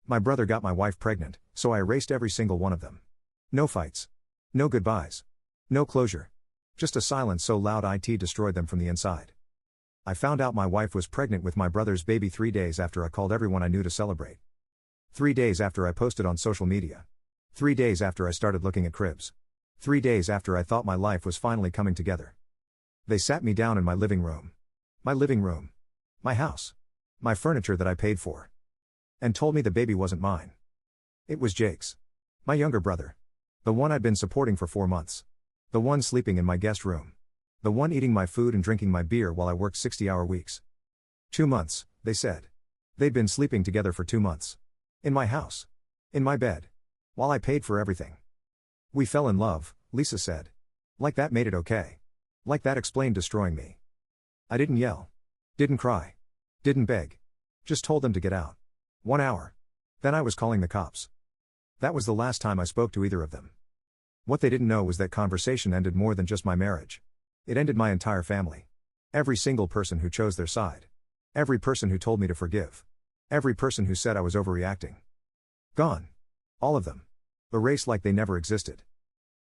My brother got my wife pregnant, so I erased every single one of them. No fights. No goodbyes. No closure. Just a silence so loud it destroyed them from the inside. I found out my wife was pregnant with my brother's baby 3 days after I called everyone I knew to celebrate. 3 days after I posted on social media. 3 days after I started looking at cribs. 3 days after I thought my life was finally coming together. They sat me down in my living room. My living room. My house. My furniture that I paid for. And told me the baby wasn't mine. It was Jake's. My younger brother. The one I'd been supporting for 4 months. The one sleeping in my guest room. The one eating my food and drinking my beer while I worked 60-hour weeks. 2 months, they said. They'd been sleeping together for 2 months. In my house. In my bed. While I paid for everything. We fell in love, Lisa said. Like that made it okay. Like that explained destroying me. I didn't yell. Didn't cry. Didn't beg. Just told them to get out. 1 hour. Then I was calling the cops. That was the last time I spoke to either of them. What they didn't know was that conversation ended more than just my marriage. It ended my entire family. Every single person who chose their side. Every person who told me to forgive. Every person who said I was overreacting. Gone. All of them. Erased like they never existed.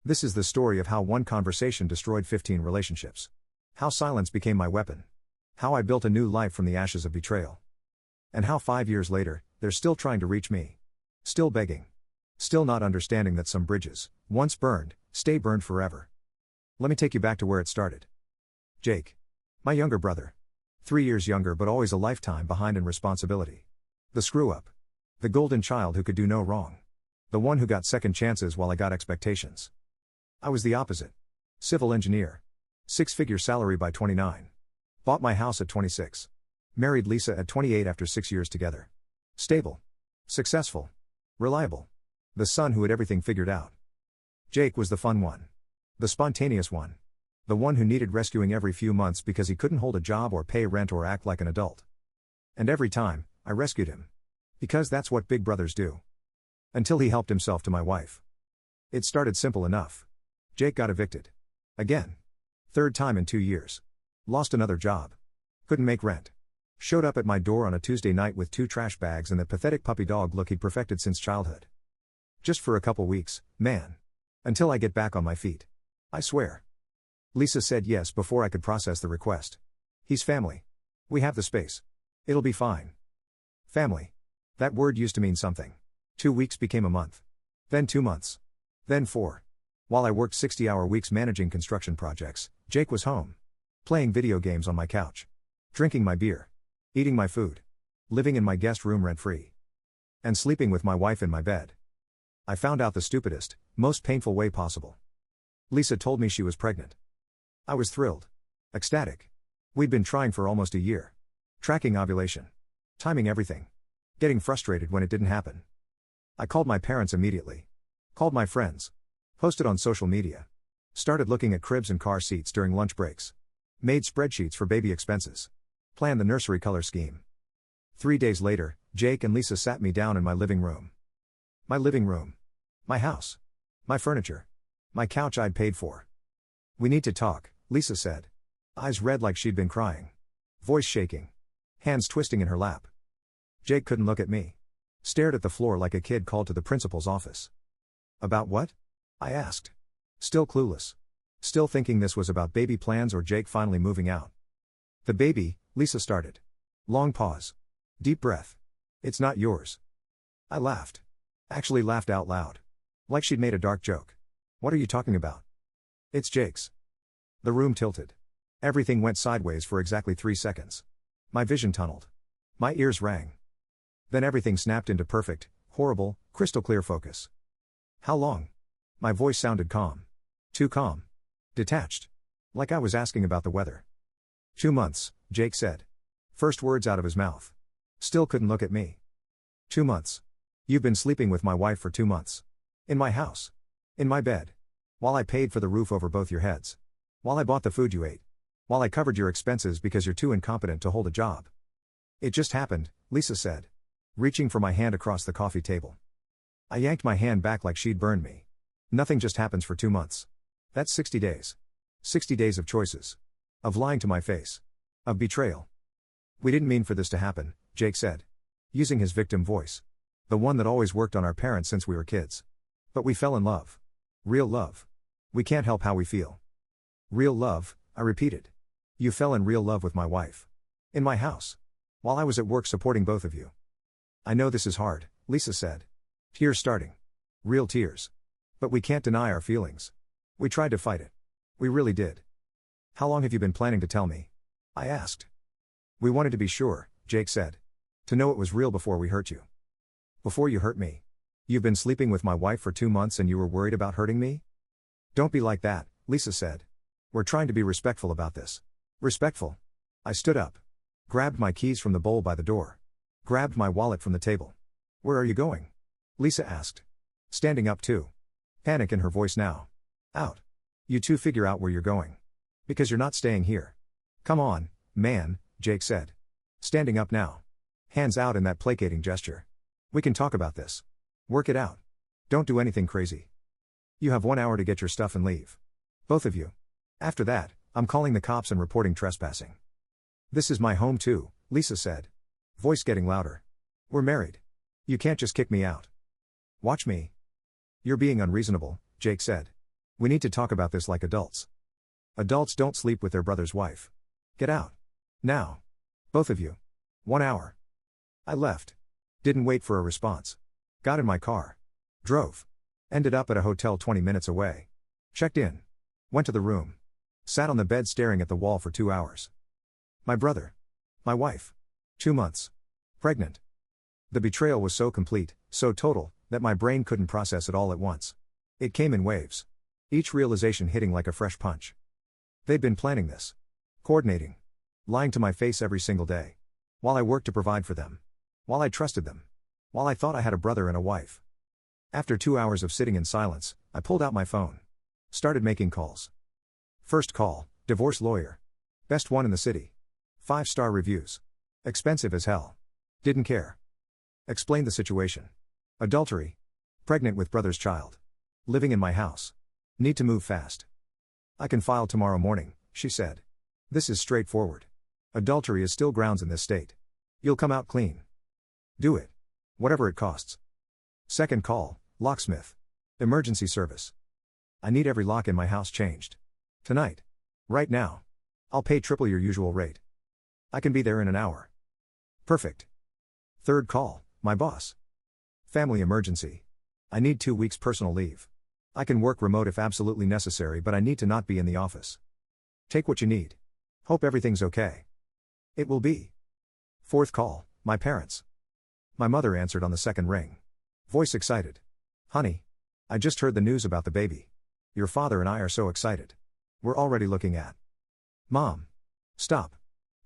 This is the story of how one conversation destroyed 15 relationships. How silence became my weapon. How I built a new life from the ashes of betrayal. And how 5 years later, they're still trying to reach me. Still begging. Still not understanding that some bridges, once burned, stay burned forever. Let me take you back to where it started. Jake. My younger brother. 3 years younger but always a lifetime behind in responsibility. The screw-up. The golden child who could do no wrong. The one who got second chances while I got expectations. I was the opposite. Civil engineer. 6-figure salary by 29. Bought my house at 26. Married Lisa at 28 after 6 years together. Stable. Successful. Reliable. The son who had everything figured out. Jake was the fun one. The spontaneous one. The one who needed rescuing every few months because he couldn't hold a job or pay rent or act like an adult. And every time, I rescued him. Because that's what big brothers do. Until he helped himself to my wife. It started simple enough. Jake got evicted. Again. 3rd time in 2 years. Lost another job. Couldn't make rent. Showed up at my door on a Tuesday night with 2 trash bags and the pathetic puppy dog look he'd perfected since childhood. Just for a couple weeks, man. Until I get back on my feet. I swear. Lisa said yes before I could process the request. He's family. We have the space. It'll be fine. Family. That word used to mean something. 2 weeks became a month. Then 2 months. Then 4. While I worked 60-hour weeks managing construction projects, Jake was home. Playing video games on my couch. Drinking my beer. Eating my food. Living in my guest room rent-free. And sleeping with my wife in my bed. I found out the stupidest, most painful way possible. Lisa told me she was pregnant. I was thrilled. Ecstatic. We'd been trying for almost a year. Tracking ovulation. Timing everything. Getting frustrated when it didn't happen. I called my parents immediately. Called my friends. Posted on social media. Started looking at cribs and car seats during lunch breaks. Made spreadsheets for baby expenses. Planned the nursery color scheme. 3 days later, Jake and Lisa sat me down in my living room. My living room. My house. My furniture. My couch I'd paid for. We need to talk, Lisa said. Eyes red like she'd been crying. Voice shaking. Hands twisting in her lap. Jake couldn't look at me. Stared at the floor like a kid called to the principal's office. About what? I asked. Still clueless. Still thinking this was about baby plans or Jake finally moving out. The baby, Lisa started. Long pause. Deep breath. It's not yours. I laughed. Actually laughed out loud. Like she'd made a dark joke. What are you talking about? It's Jake's. The room tilted. Everything went sideways for exactly 3 seconds. My vision tunneled. My ears rang. Then everything snapped into perfect, horrible, crystal clear focus. How long? My voice sounded calm. Too calm. Detached. Like I was asking about the weather. 2 months, Jake said. First words out of his mouth. Still couldn't look at me. 2 months. You've been sleeping with my wife for 2 months. In my house. In my bed. While I paid for the roof over both your heads. While I bought the food you ate. While I covered your expenses because you're too incompetent to hold a job. It just happened, Lisa said. Reaching for my hand across the coffee table. I yanked my hand back like she'd burned me. Nothing just happens for 2 months. That's 60 days. 60 days of choices. Of lying to my face. Of betrayal. We didn't mean for this to happen, Jake said. Using his victim voice. The one that always worked on our parents since we were kids. But we fell in love. Real love. We can't help how we feel. Real love, I repeated. You fell in real love with my wife. In my house. While I was at work supporting both of you. I know this is hard, Lisa said. Tears starting. Real tears. But we can't deny our feelings. We tried to fight it. We really did. How long have you been planning to tell me? I asked. We wanted to be sure, Jake said. To know it was real before we hurt you. Before you hurt me. You've been sleeping with my wife for 2 months and you were worried about hurting me? Don't be like that, Lisa said. We're trying to be respectful about this. Respectful? I stood up. Grabbed my keys from the bowl by the door. Grabbed my wallet from the table. Where are you going? Lisa asked. Standing up too. Panic in her voice now. Out. You two figure out where you're going. Because you're not staying here. Come on, man, Jake said. Standing up now. Hands out in that placating gesture. We can talk about this. Work it out. Don't do anything crazy. You have 1 hour to get your stuff and leave. Both of you. After that, I'm calling the cops and reporting trespassing. This is my home too, Lisa said. Voice getting louder. We're married. You can't just kick me out. Watch me. You're being unreasonable, Jake said. We need to talk about this like adults. Adults don't sleep with their brother's wife. Get out. Now. Both of you. 1 hour. I left. Didn't wait for a response. Got in my car. Drove. Ended up at a hotel 20 minutes away. Checked in. Went to the room. Sat on the bed staring at the wall for 2 hours. My brother. My wife. 2 months. Pregnant. The betrayal was so complete, so total, that my brain couldn't process it all at once. It came in waves. Each realization hitting like a fresh punch. They'd been planning this. Coordinating. Lying to my face every single day. While I worked to provide for them. While I trusted them. While I thought I had a brother and a wife. After 2 hours of sitting in silence, I pulled out my phone. Started making calls. First call, divorce lawyer. Best one in the city. 5-star reviews. Expensive as hell. Didn't care. Explained the situation. Adultery. Pregnant with brother's child. Living in my house. Need to move fast. I can file tomorrow morning, she said. This is straightforward. Adultery is still grounds in this state. You'll come out clean. Do it. Whatever it costs. Second call, locksmith. Emergency service. I need every lock in my house changed. Tonight. Right now. I'll pay triple your usual rate. I can be there in an hour. Perfect. Third call, my boss. Family emergency. I need 2 weeks personal leave. I can work remote if absolutely necessary, but I need to not be in the office. Take what you need. Hope everything's okay. It will be. Fourth call, my parents. My mother answered on the second ring. Voice excited. Honey. I just heard the news about the baby. Your father and I are so excited. We're already looking at. Mom. Stop.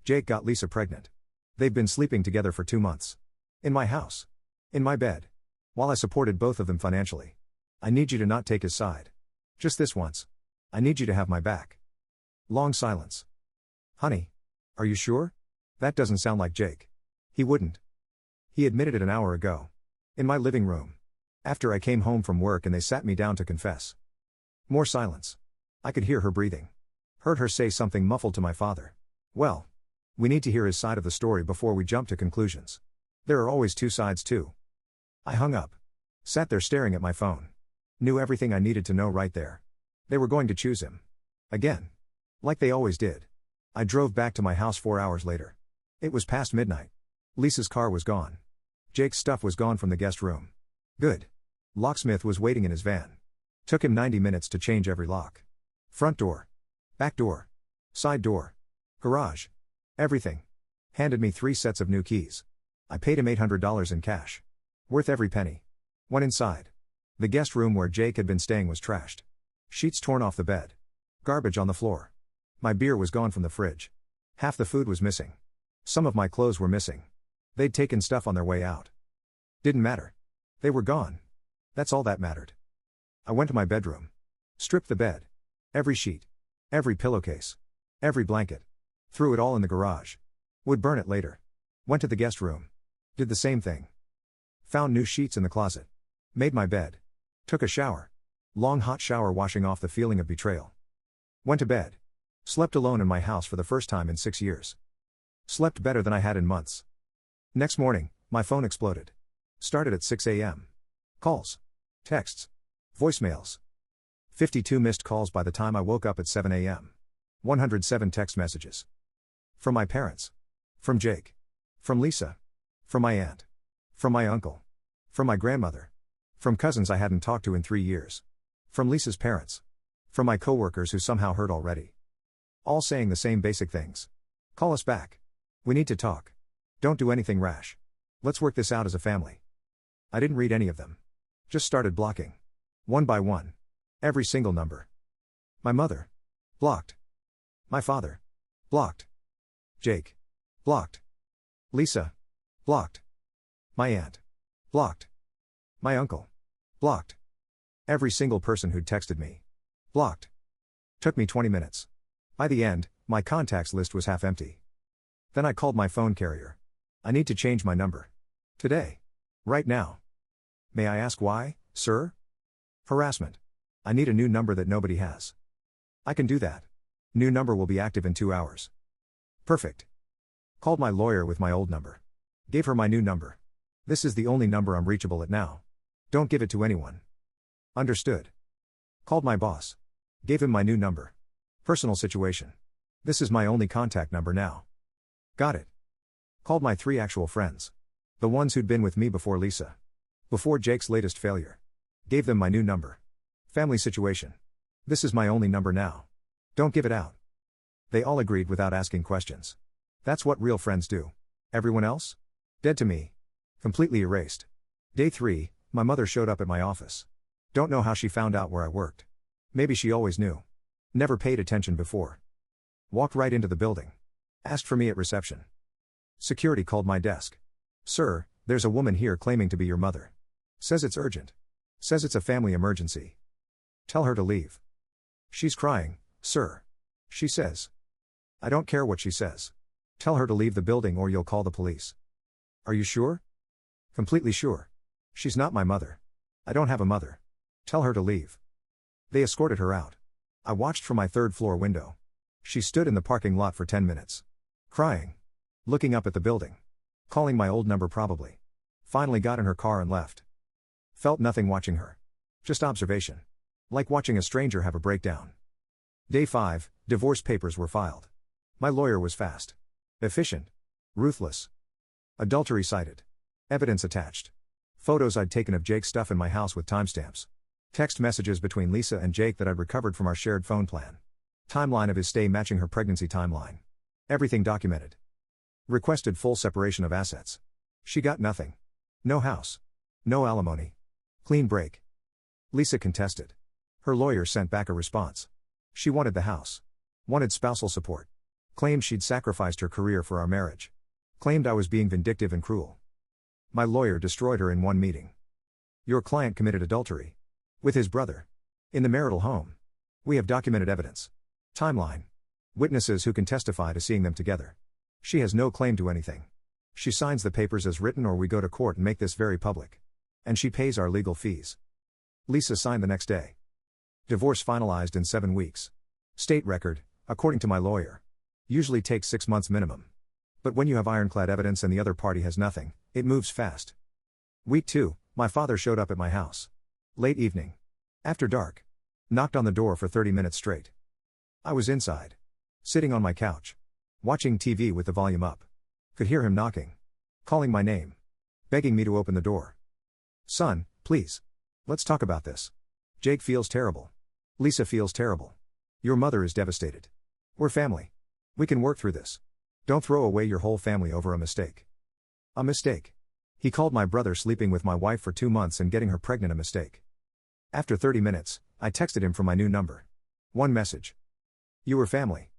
Jake got Lisa pregnant. They've been sleeping together for 2 months. In my house. In my bed. While I supported both of them financially. I need you to not take his side. Just this once. I need you to have my back. Long silence. Honey. Are you sure? That doesn't sound like Jake. He wouldn't. He admitted it an hour ago. In my living room. After I came home from work and they sat me down to confess. More silence. I could hear her breathing. Heard her say something muffled to my father. Well. We need to hear his side of the story before we jump to conclusions. There are always 2 sides too. I hung up. Sat there staring at my phone. Knew everything I needed to know right there. They were going to choose him. Again. Like they always did. I drove back to my house 4 hours later. It was past midnight. Lisa's car was gone. Jake's stuff was gone from the guest room. Good. Locksmith was waiting in his van. Took him 90 minutes to change every lock. Front door. Back door. Side door. Garage. Everything. Handed me 3 sets of new keys. I paid him $800 in cash. Worth every penny. Went inside. The guest room where Jake had been staying was trashed. Sheets torn off the bed. Garbage on the floor. My beer was gone from the fridge. Half the food was missing. Some of my clothes were missing. They'd taken stuff on their way out. Didn't matter. They were gone. That's all that mattered. I went to my bedroom. Stripped the bed. Every sheet. Every pillowcase. Every blanket. Threw it all in the garage. Would burn it later. Went to the guest room. Did the same thing. Found new sheets in the closet. Made my bed. Took a shower. Long hot shower washing off the feeling of betrayal. Went to bed. Slept alone in my house for the first time in 6 years. Slept better than I had in months. Next morning, my phone exploded. Started at 6 a.m. Calls. Texts. Voicemails. 52 missed calls by the time I woke up at 7 a.m. 107 text messages. From my parents. From Jake. From Lisa. From my aunt. From my uncle. From my grandmother. From cousins I hadn't talked to in 3 years. From Lisa's parents. From my coworkers who somehow heard already. All saying the same basic things. Call us back. We need to talk. Don't do anything rash. Let's work this out as a family. I didn't read any of them. Just started blocking. One by one. Every single number. My mother. Blocked. My father. Blocked. Jake. Blocked. Lisa. Blocked. My aunt. Blocked. My uncle. Blocked. Every single person who'd texted me. Blocked. Took me 20 minutes. By the end, my contacts list was half empty. Then I called my phone carrier. I need to change my number. Today. Right now. May I ask why, sir? Harassment. I need a new number that nobody has. I can do that. New number will be active in 2 hours. Perfect. Called my lawyer with my old number. Gave her my new number. This is the only number I'm reachable at now. Don't give it to anyone. Understood. Called my boss. Gave him my new number. Personal situation. This is my only contact number now. Got it. Called my 3 actual friends. The ones who'd been with me before Lisa. Before Jake's latest failure. Gave them my new number. Family situation. This is my only number now. Don't give it out. They all agreed without asking questions. That's what real friends do. Everyone else? Dead to me. Completely erased. Day 3, my mother showed up at my office. Don't know how she found out where I worked. Maybe she always knew. Never paid attention before. Walked right into the building. Asked for me at reception. Security called my desk. Sir, there's a woman here claiming to be your mother. Says it's urgent. Says it's a family emergency. Tell her to leave. She's crying, sir. She says. I don't care what she says. Tell her to leave the building or you'll call the police. Are you sure? Completely sure. She's not my mother. I don't have a mother. Tell her to leave. They escorted her out. I watched from my 3rd floor window. She stood in the parking lot for 10 minutes. Crying. Looking up at the building. Calling my old number probably. Finally got in her car and left. Felt nothing watching her. Just observation. Like watching a stranger have a breakdown. Day 5, divorce papers were filed. My lawyer was fast. Efficient. Ruthless. Adultery cited. Evidence attached. Photos I'd taken of Jake's stuff in my house with timestamps. Text messages between Lisa and Jake that I'd recovered from our shared phone plan. Timeline of his stay matching her pregnancy timeline. Everything documented. Requested full separation of assets. She got nothing. No house. No alimony. Clean break. Lisa contested. Her lawyer sent back a response. She wanted the house. Wanted spousal support. Claimed she'd sacrificed her career for our marriage. Claimed I was being vindictive and cruel. My lawyer destroyed her in one meeting. Your client committed adultery. With his brother. In the marital home. We have documented evidence. Timeline. Witnesses who can testify to seeing them together. She has no claim to anything. She signs the papers as written or we go to court and make this very public. And she pays our legal fees. Lisa signed the next day. Divorce finalized in 7 weeks. State record, according to my lawyer. Usually takes 6 months minimum. But when you have ironclad evidence and the other party has nothing, it moves fast. Week 2, my father showed up at my house. Late evening. After dark. Knocked on the door for 30 minutes straight. I was inside. Sitting on my couch. Watching TV with the volume up. Could hear him knocking. Calling my name. Begging me to open the door. Son, please. Let's talk about this. Jake feels terrible. Lisa feels terrible. Your mother is devastated. We're family. We can work through this. Don't throw away your whole family over a mistake. A mistake. He called my brother sleeping with my wife for 2 months and getting her pregnant a mistake. After 30 minutes, I texted him from my new number. One message. You were family.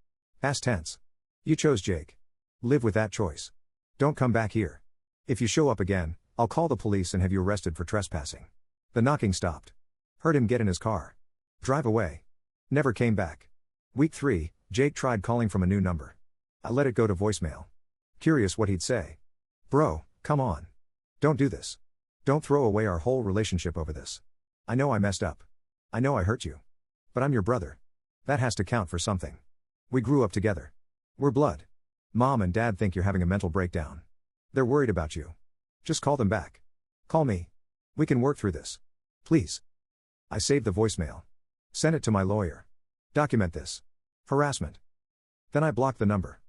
Past tense. You chose Jake. Live with that choice. Don't come back here. If you show up again, I'll call the police and have you arrested for trespassing. The knocking stopped. Heard him get in his car. Drive away. Never came back. Week 3, Jake tried calling from a new number. I let it go to voicemail. Curious what he'd say. Bro, come on. Don't do this. Don't throw away our whole relationship over this. I know I messed up. I know I hurt you. But I'm your brother. That has to count for something. We grew up together. We're blood. Mom and Dad think you're having a mental breakdown. They're worried about you. Just call them back. Call me. We can work through this. Please. I saved the voicemail. Sent it to my lawyer. Document this. Harassment. Then I blocked the number.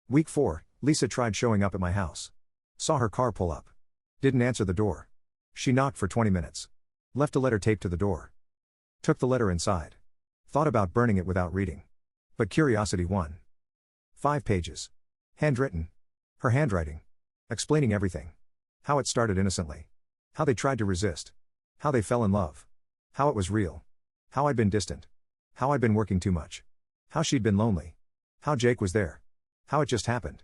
Week 4, Lisa tried showing up at my house. Saw her car pull up. Didn't answer the door. She knocked for 20 minutes. Left a letter taped to the door. Took the letter inside. Thought about burning it without reading. But curiosity won. 5 pages. Handwritten. Her handwriting. Explaining everything. How it started innocently. How they tried to resist. How they fell in love. How it was real. How I'd been distant. How I'd been working too much. How she'd been lonely. How Jake was there. How it just happened.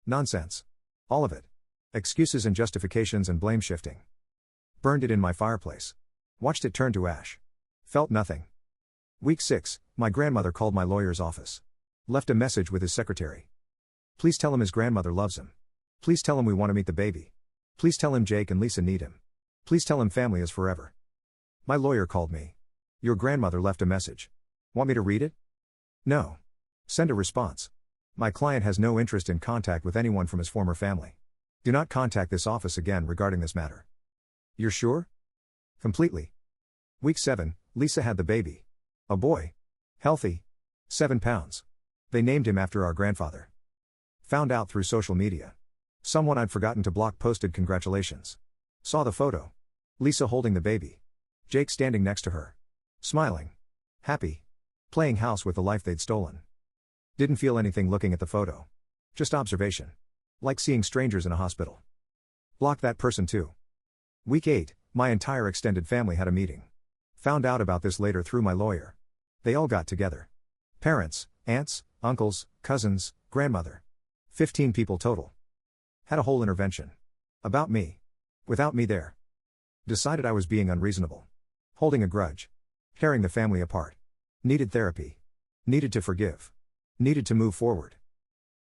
Nonsense. All of it. Excuses and justifications and blame shifting. Burned it in my fireplace. Watched it turn to ash. Felt nothing. Week 6, my grandmother called my lawyer's office. Left a message with his secretary. Please tell him his grandmother loves him. Please tell him we want to meet the baby. Please tell him Jake and Lisa need him. Please tell him family is forever. My lawyer called me. Your grandmother left a message. Want me to read it? No. Send a response. My client has no interest in contact with anyone from his former family. Do not contact this office again regarding this matter. You're sure? Completely. Week 7, Lisa had the baby. A boy. Healthy. 7 pounds. They named him after our grandfather. Found out through social media. Someone I'd forgotten to block posted congratulations. Saw the photo. Lisa holding the baby. Jake standing next to her. Smiling. Happy. Playing house with the life they'd stolen. Didn't feel anything looking at the photo. Just observation. Like seeing strangers in a hospital. Blocked that person too. Week 8, my entire extended family had a meeting. Found out about this later through my lawyer. They all got together. Parents, aunts, uncles, cousins, grandmother. 15 people total. Had a whole intervention. About me. Without me there. Decided I was being unreasonable. Holding a grudge. Tearing the family apart. Needed therapy. Needed to forgive. Needed to move forward.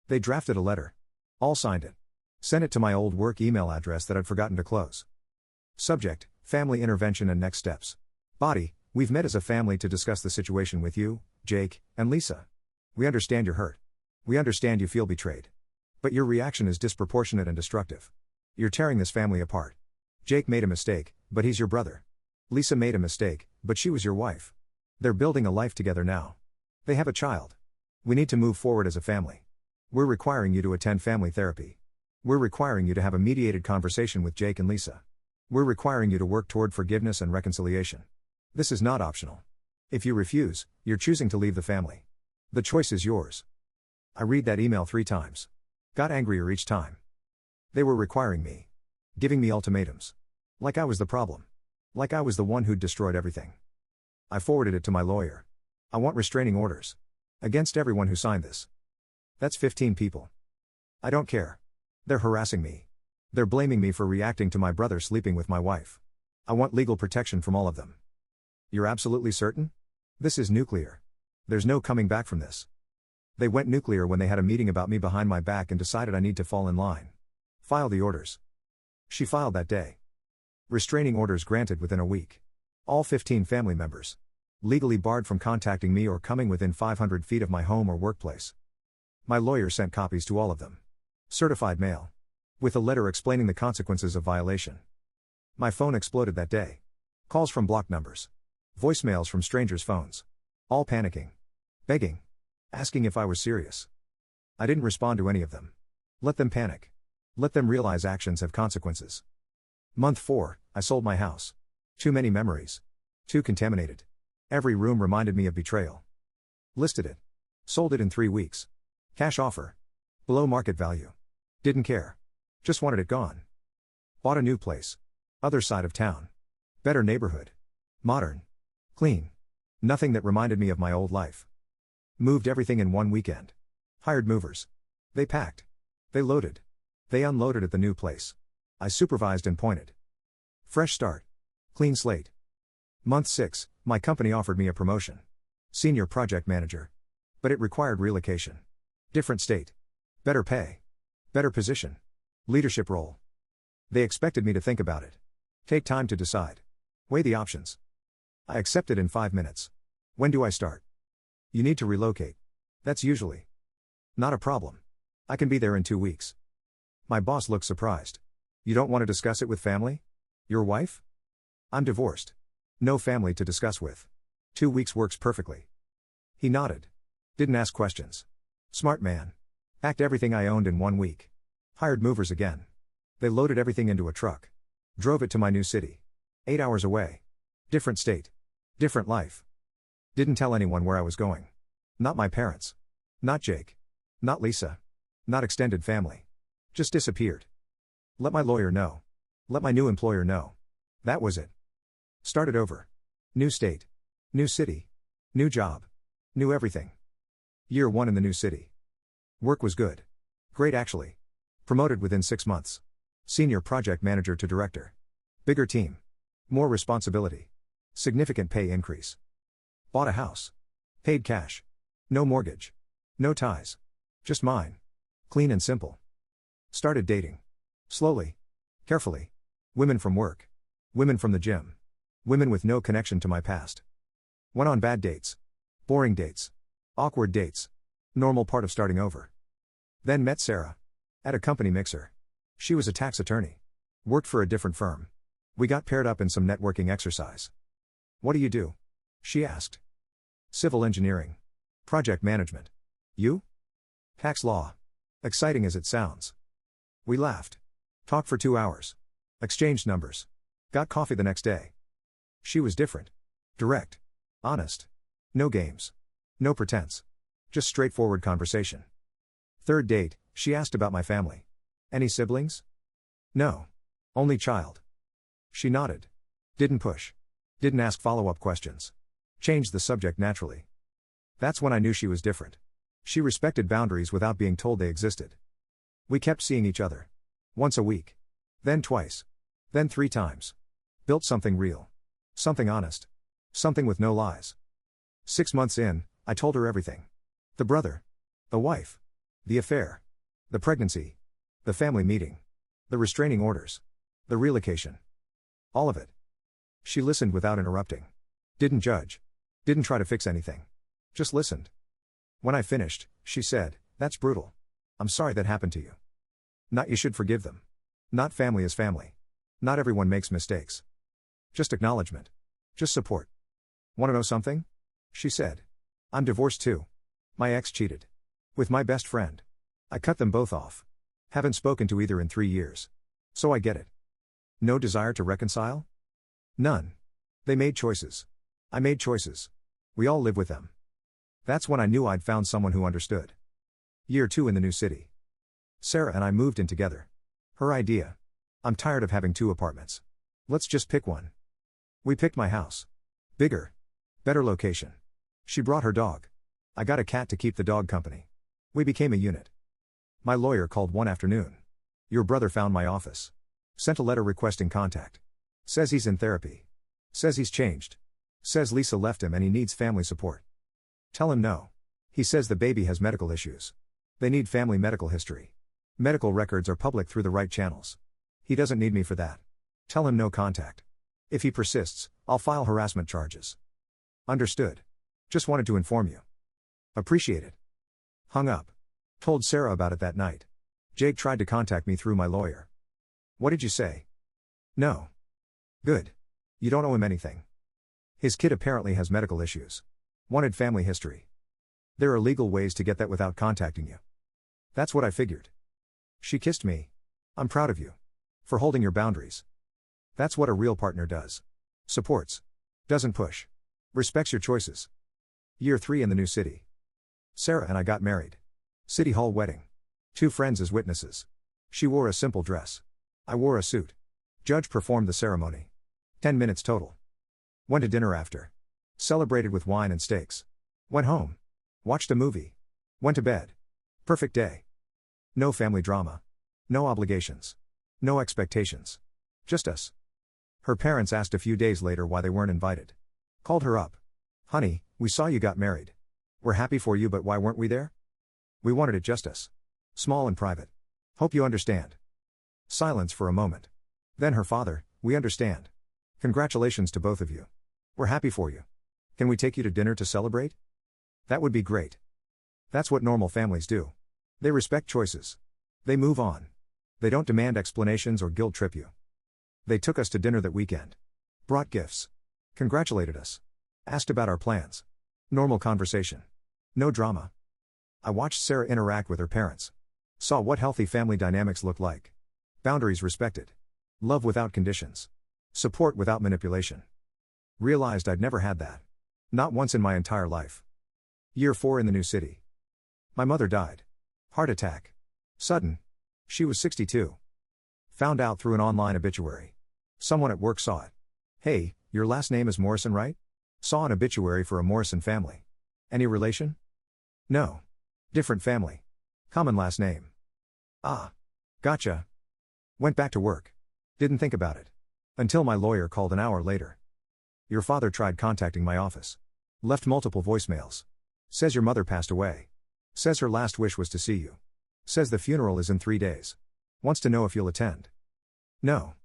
They drafted a letter. All signed it. Sent it to my old work email address that I'd forgotten to close. Subject, family intervention and next steps. Body, we've met as a family to discuss the situation with you, Jake, and Lisa. We understand you're hurt. We understand you feel betrayed. But your reaction is disproportionate and destructive. You're tearing this family apart. Jake made a mistake, but he's your brother. Lisa made a mistake, but she was your wife. They're building a life together now. They have a child. We need to move forward as a family. We're requiring you to attend family therapy. We're requiring you to have a mediated conversation with Jake and Lisa. We're requiring you to work toward forgiveness and reconciliation. This is not optional. If you refuse, you're choosing to leave the family. The choice is yours. I read that email 3 times. Got angrier each time. They were requiring me. Giving me ultimatums. Like I was the problem. Like I was the one who'd destroyed everything. I forwarded it to my lawyer. I want restraining orders. Against everyone who signed this. That's 15 people. I don't care. They're harassing me. They're blaming me for reacting to my brother sleeping with my wife. I want legal protection from all of them. You're absolutely certain? This is nuclear. There's no coming back from this. They went nuclear when they had a meeting about me behind my back and decided I need to fall in line. File the orders. She filed that day. Restraining orders granted within a week. All 15 family members. Legally barred from contacting me or coming within 500 feet of my home or workplace. My lawyer sent copies to all of them. Certified mail. With a letter explaining the consequences of violation. My phone exploded that day. Calls from blocked numbers. Voicemails from strangers' phones. All panicking. Begging. Asking if I was serious. I didn't respond to any of them. Let them panic. Let them realize actions have consequences. Month 4, I sold my house. Too many memories. Too contaminated. Every room reminded me of betrayal. Listed it. Sold it in 3 weeks. Cash offer. Below market value. Didn't care. Just wanted it gone. Bought a new place. Other side of town. Better neighborhood. Modern. Clean. Nothing that reminded me of my old life. Moved everything in 1 weekend. Hired movers. They packed. They loaded. They unloaded at the new place. I supervised and pointed. Fresh start. Clean slate. Month 6, my company offered me a promotion. Senior project manager. But it required relocation. Different state. Better pay. Better position. Leadership role. They expected me to think about it. Take time to decide. Weigh the options. I accepted in 5 minutes. When do I start? You need to relocate. That's usually not a problem. I can be there in 2 weeks. My boss looked surprised. You don't want to discuss it with family? Your wife? I'm divorced. No family to discuss with. 2 weeks works perfectly. He nodded. Didn't ask questions. Smart man. Packed everything I owned in 1 week. Hired movers again. They loaded everything into a truck. Drove it to my new city. 8 hours away. Different state. Different life. Didn't tell anyone where I was going. Not my parents. Not Jake. Not Lisa. Not extended family. Just disappeared. Let my lawyer know. Let my new employer know. That was it. Started over. New state. New city. New job. New everything. Year 1 in the new city. Work was good. Great actually. Promoted within 6 months. Senior project manager to director. Bigger team. More responsibility. Significant pay increase. Bought a house. Paid cash. No mortgage. No ties. Just mine. Clean and simple. Started dating. Slowly. Carefully. Women from work. Women from the gym. Women with no connection to my past. Went on bad dates. Boring dates. Awkward dates. Normal part of starting over. Then met Sarah. At a company mixer. She was a tax attorney. Worked for a different firm. We got paired up in some networking exercise. What do you do? She asked. Civil engineering. Project management. You? Tax law. Exciting as it sounds. We laughed. Talked for 2 hours. Exchanged numbers. Got coffee the next day. She was different. Direct. Honest. No games. No pretense. Just straightforward conversation. Third date, she asked about my family. Any siblings? No. Only child. She nodded. Didn't push. Didn't ask follow-up questions. Changed the subject naturally. That's when I knew she was different. She respected boundaries without being told they existed. We kept seeing each other. Once a week. Then twice. Then 3 times. Built something real. Something honest. Something with no lies. 6 months in, I told her everything. The brother. The wife. The affair. The pregnancy. The family meeting. The restraining orders. The relocation. All of it. She listened without interrupting. Didn't judge. Didn't try to fix anything. Just listened. When I finished, she said, "That's brutal. I'm sorry that happened to you. Not you should forgive them. Not family is family. Not everyone makes mistakes. Just acknowledgement. Just support. Want to know something?" She said. "I'm divorced too. My ex cheated. With my best friend. I cut them both off. Haven't spoken to either in 3 years. So I get it. No desire to reconcile? None. They made choices. I made choices. We all live with them." That's when I knew I'd found someone who understood. Year 2 in the new city. Sarah and I moved in together. Her idea. I'm tired of having 2 apartments. Let's just pick one. We picked my house. Bigger. Better location. She brought her dog. I got a cat to keep the dog company. We became a unit. My lawyer called one afternoon. "Your brother found my office. Sent a letter requesting contact. Says he's in therapy. Says he's changed. Says Lisa left him and he needs family support. Tell him no. He says the baby has medical issues. They need family medical history. Medical records are public through the right channels. He doesn't need me for that. Tell him no contact. If he persists, I'll file harassment charges." Understood. Just wanted to inform you. Appreciate it. Hung up. Told Sarah about it that night. Jake tried to contact me through my lawyer. "What did you say?" "No." "Good. You don't owe him anything. His kid apparently has medical issues. Wanted family history. There are legal ways to get that without contacting you." That's what I figured. She kissed me. "I'm proud of you. For holding your boundaries. That's what a real partner does. Supports. Doesn't push. Respects your choices." Year 3 in the new city. Sarah and I got married. City Hall wedding. 2 friends as witnesses. She wore a simple dress. I wore a suit. Judge performed the ceremony. 10 minutes total. Went to dinner after. Celebrated with wine and steaks. Went home. Watched a movie. Went to bed. Perfect day. No family drama. No obligations. No expectations. Just us. Her parents asked a few days later why they weren't invited. Called her up. "Honey, we saw you got married. We're happy for you, but why weren't we there? We wanted it just us. Small and private. Hope you understand." Silence for a moment. Then her father, "We understand. Congratulations to both of you. We're happy for you. Can we take you to dinner to celebrate?" "That would be great." That's what normal families do. They respect choices. They move on. They don't demand explanations or guilt trip you. They took us to dinner that weekend. Brought gifts. Congratulated us. Asked about our plans. Normal conversation. No drama. I watched Sarah interact with her parents. Saw what healthy family dynamics look like. Boundaries respected. Love without conditions. Support without manipulation. Realized I'd never had that. Not once in my entire life. Year 4 in the new city. My mother died. Heart attack. Sudden. She was 62. Found out through an online obituary. Someone at work saw it. Hey, your last name is Morrison, right? Saw an obituary for a Morrison family. Any relation? No. Different family. Common last name. Ah. Gotcha. Went back to work. Didn't think about it. Until my lawyer called an hour later. Your father tried contacting my office. Left multiple voicemails. Says your mother passed away. Says her last wish was to see you. Says the funeral is in 3 days. Wants to know if you'll attend. No.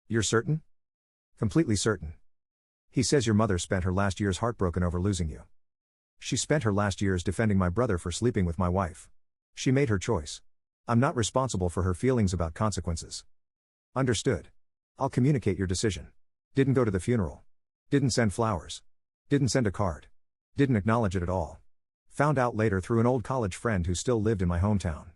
You're certain? Completely certain. He says your mother spent her last years heartbroken over losing you. She spent her last years defending my brother for sleeping with my wife. She made her choice. I'm not responsible for her feelings about consequences. Understood. I'll communicate your decision. Didn't go to the funeral. Didn't send flowers. Didn't send a card. Didn't acknowledge it at all. Found out later through an old college friend who still lived in my hometown.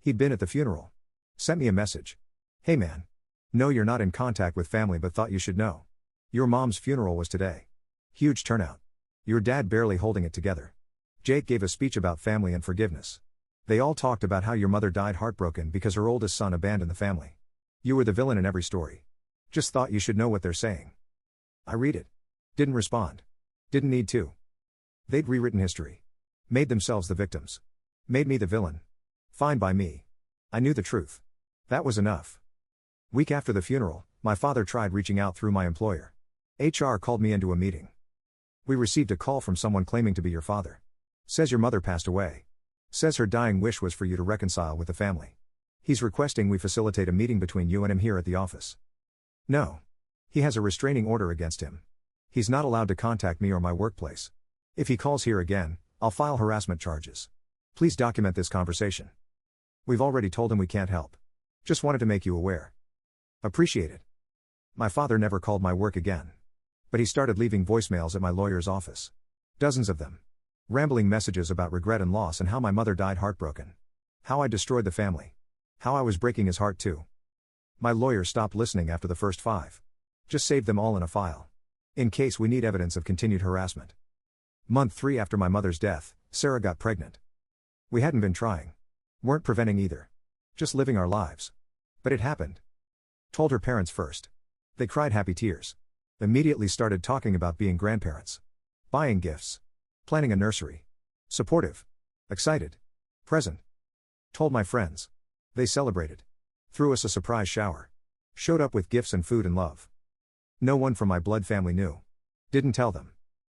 He'd been at the funeral. Sent me a message. Hey man. Know you're not in contact with family but thought you should know. Your mom's funeral was today. Huge turnout. Your dad barely holding it together. Jake gave a speech about family and forgiveness. They all talked about how your mother died heartbroken because her oldest son abandoned the family. You were the villain in every story. Just thought you should know what they're saying. I read it. Didn't respond. Didn't need to. They'd rewritten history. Made themselves the victims. Made me the villain. Fine by me. I knew the truth. That was enough. Week after the funeral, my father tried reaching out through my employer. HR called me into a meeting. We received a call from someone claiming to be your father. Says your mother passed away. Says her dying wish was for you to reconcile with the family. He's requesting we facilitate a meeting between you and him here at the office. No. He has a restraining order against him. He's not allowed to contact me or my workplace. If he calls here again, I'll file harassment charges. Please document this conversation. We've already told him we can't help. Just wanted to make you aware. Appreciate it. My father never called my work again. But he started leaving voicemails at my lawyer's office. Dozens of them. Rambling messages about regret and loss and how my mother died heartbroken. How I destroyed the family. How I was breaking his heart too. My lawyer stopped listening after the first 5. Just saved them all in a file. In case we need evidence of continued harassment. Month 3 after my mother's death, Sarah got pregnant. We hadn't been trying. Weren't preventing either. Just living our lives. But it happened. Told her parents first. They cried happy tears. Immediately started talking about being grandparents. Buying gifts. Planning a nursery. Supportive. Excited. Present. Told my friends. They celebrated. Threw us a surprise shower. Showed up with gifts and food and love. No one from my blood family knew. Didn't tell them.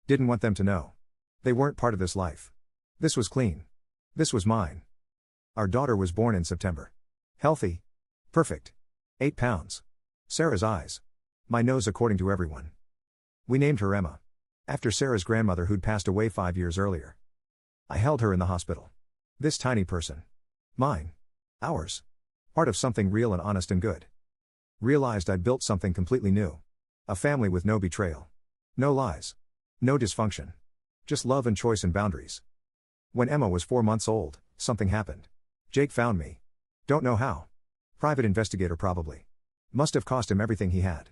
Didn't want them to know. They weren't part of this life. This was clean. This was mine. Our daughter was born in September. Healthy. Perfect. 8 pounds. Sarah's eyes. My nose according to everyone. We named her Emma. After Sarah's grandmother who'd passed away 5 years earlier. I held her in the hospital. This tiny person. Mine. Ours. Part of something real and honest and good. Realized I'd built something completely new. A family with no betrayal. No lies. No dysfunction. Just love and choice and boundaries. When Emma was 4 months old, something happened. Jake found me. Don't know how. Private investigator probably. Must have cost him everything he had.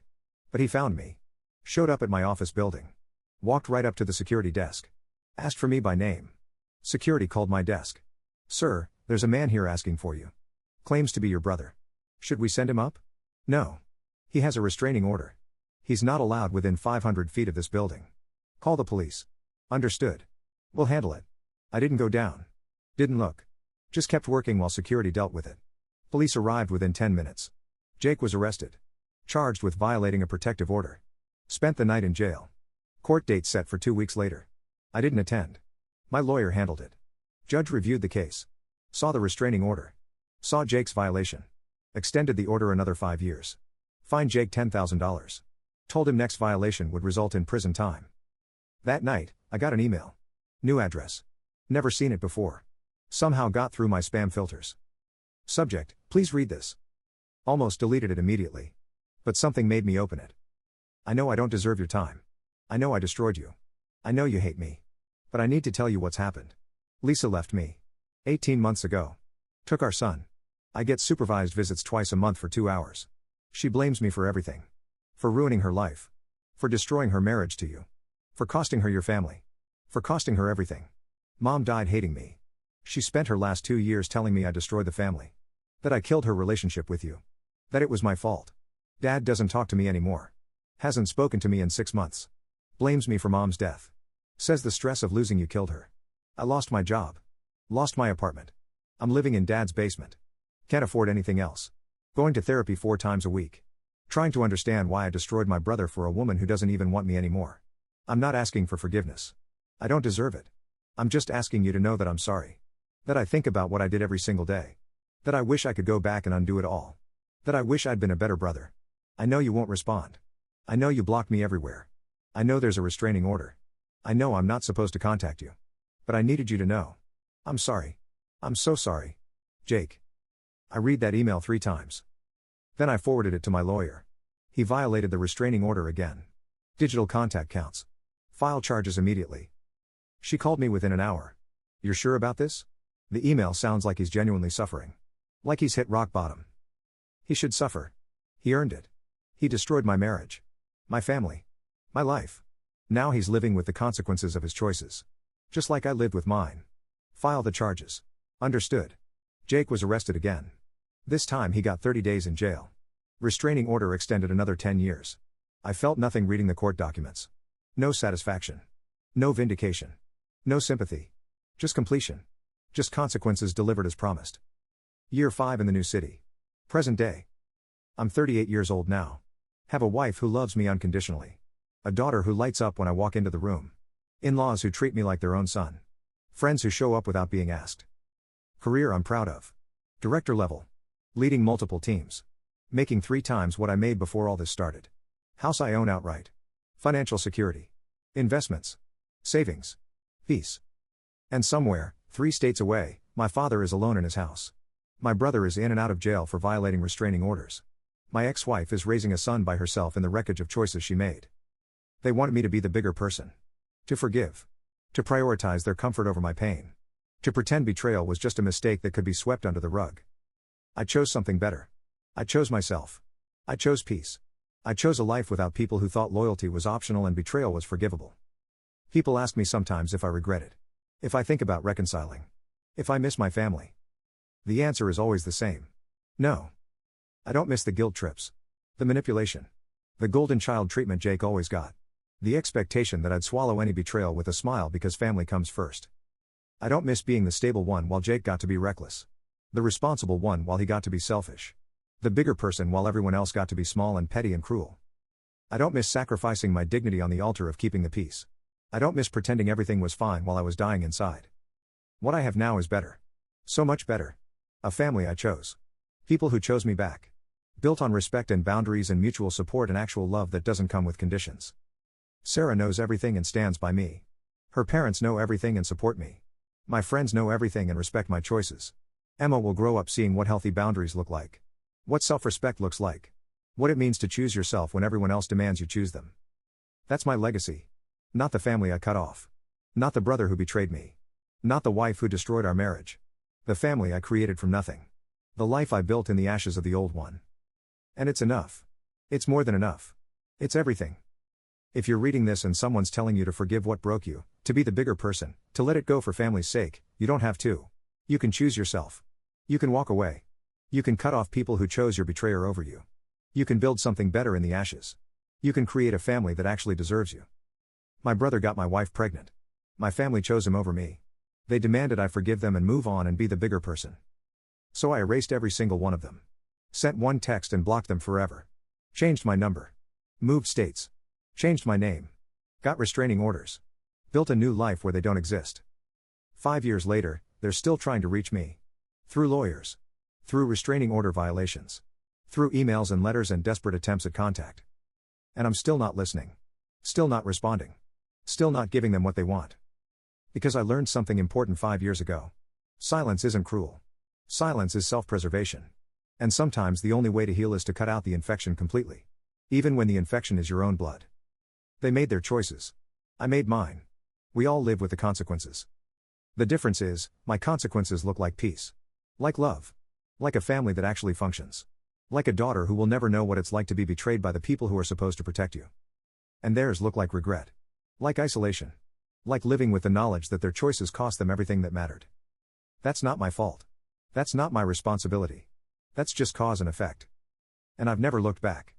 But he found me. Showed up at my office building. Walked right up to the security desk. Asked for me by name. Security called my desk. Sir, there's a man here asking for you. Claims to be your brother. Should we send him up? No. He has a restraining order. He's not allowed within 500 feet of this building. Call the police. Understood. We'll handle it. I didn't go down. Didn't look. Just kept working while security dealt with it. Police arrived within 10 minutes. Jake was arrested. Charged with violating a protective order. Spent the night in jail. Court date set for 2 weeks later. I didn't attend. My lawyer handled it. Judge reviewed the case. Saw the restraining order. Saw Jake's violation. Extended the order another 5 years. Fined Jake $10,000. Told him next violation would result in prison time. That night, I got an email. New address. Never seen it before. Somehow got through my spam filters. Subject, please read this. Almost deleted it immediately. But something made me open it. I know I don't deserve your time. I know I destroyed you. I know you hate me. But I need to tell you what's happened. Lisa left me 18 months ago. Took our son. I get supervised visits twice a month for 2 hours. She blames me for everything. For ruining her life. For destroying her marriage to you. For costing her your family. For costing her everything. Mom died hating me. She spent her last 2 years telling me I destroyed the family. That I killed her relationship with you. That it was my fault. Dad doesn't talk to me anymore. Hasn't spoken to me in 6 months. Blames me for Mom's death. Says the stress of losing you killed her. I lost my job. Lost my apartment. I'm living in Dad's basement. Can't afford anything else. Going to therapy 4 times a week. Trying to understand why I destroyed my brother for a woman who doesn't even want me anymore. I'm not asking for forgiveness. I don't deserve it. I'm just asking you to know that I'm sorry. That I think about what I did every single day. That I wish I could go back and undo it all. That I wish I'd been a better brother. I know you won't respond. I know you block me everywhere. I know there's a restraining order. I know I'm not supposed to contact you. But I needed you to know. I'm sorry. I'm so sorry. Jake. I read that email 3 times. Then I forwarded it to my lawyer. He violated the restraining order again. Digital contact counts. File charges immediately. She called me within an hour. You're sure about this? The email sounds like he's genuinely suffering. Like he's hit rock bottom. He should suffer. He earned it. He destroyed my marriage. My family. My life. Now he's living with the consequences of his choices. Just like I lived with mine. File the charges. Understood. Jake was arrested again. This time he got 30 days in jail. Restraining order extended another 10 years. I felt nothing reading the court documents. No satisfaction. No vindication. No sympathy. Just completion. Just consequences delivered as promised. Year 5 in the new city. Present day. I'm 38 years old now. Have a wife who loves me unconditionally. A daughter who lights up when I walk into the room. In-laws who treat me like their own son. Friends who show up without being asked. Career I'm proud of. Director level. Leading multiple teams. Making 3 times what I made before all this started. House I own outright. Financial security. Investments. Savings. Peace. And somewhere, 3 states away, my father is alone in his house. My brother is in and out of jail for violating restraining orders. My ex-wife is raising a son by herself in the wreckage of choices she made. They wanted me to be the bigger person. To forgive. To prioritize their comfort over my pain. To pretend betrayal was just a mistake that could be swept under the rug. I chose something better. I chose myself. I chose peace. I chose a life without people who thought loyalty was optional and betrayal was forgivable. People ask me sometimes if I regret it. If I think about reconciling. If I miss my family. The answer is always the same. No. I don't miss the guilt trips. The manipulation. The golden child treatment Jake always got. The expectation that I'd swallow any betrayal with a smile because family comes first. I don't miss being the stable one while Jake got to be reckless. The responsible one while he got to be selfish. The bigger person while everyone else got to be small and petty and cruel. I don't miss sacrificing my dignity on the altar of keeping the peace. I don't miss pretending everything was fine while I was dying inside. What I have now is better. So much better. A family I chose. People who chose me back. Built on respect and boundaries and mutual support and actual love that doesn't come with conditions. Sarah knows everything and stands by me. Her parents know everything and support me. My friends know everything and respect my choices. Emma will grow up seeing what healthy boundaries look like. What self-respect looks like. What it means to choose yourself when everyone else demands you choose them. That's my legacy. Not the family I cut off. Not the brother who betrayed me. Not the wife who destroyed our marriage. The family I created from nothing. The life I built in the ashes of the old one. And it's enough. It's more than enough. It's everything. If you're reading this and someone's telling you to forgive what broke you, to be the bigger person, to let it go for family's sake, you don't have to. You can choose yourself. You can walk away. You can cut off people who chose your betrayer over you. You can build something better in the ashes. You can create a family that actually deserves you. My brother got my wife pregnant. My family chose him over me. They demanded I forgive them and move on and be the bigger person. So I erased every single one of them. Sent one text and blocked them forever. Changed my number. Moved states. Changed my name. Got restraining orders. Built a new life where they don't exist. 5 years later, they're still trying to reach me. Through lawyers. Through restraining order violations. Through emails and letters and desperate attempts at contact. And I'm still not listening. Still not responding. Still not giving them what they want. Because I learned something important 5 years ago. Silence isn't cruel. Silence is self-preservation. And sometimes the only way to heal is to cut out the infection completely. Even when the infection is your own blood. They made their choices. I made mine. We all live with the consequences. The difference is, my consequences look like peace. Like love. Like a family that actually functions. Like a daughter who will never know what it's like to be betrayed by the people who are supposed to protect you. And theirs look like regret. Like isolation. Like living with the knowledge that their choices cost them everything that mattered. That's not my fault. That's not my responsibility. That's just cause and effect. And I've never looked back.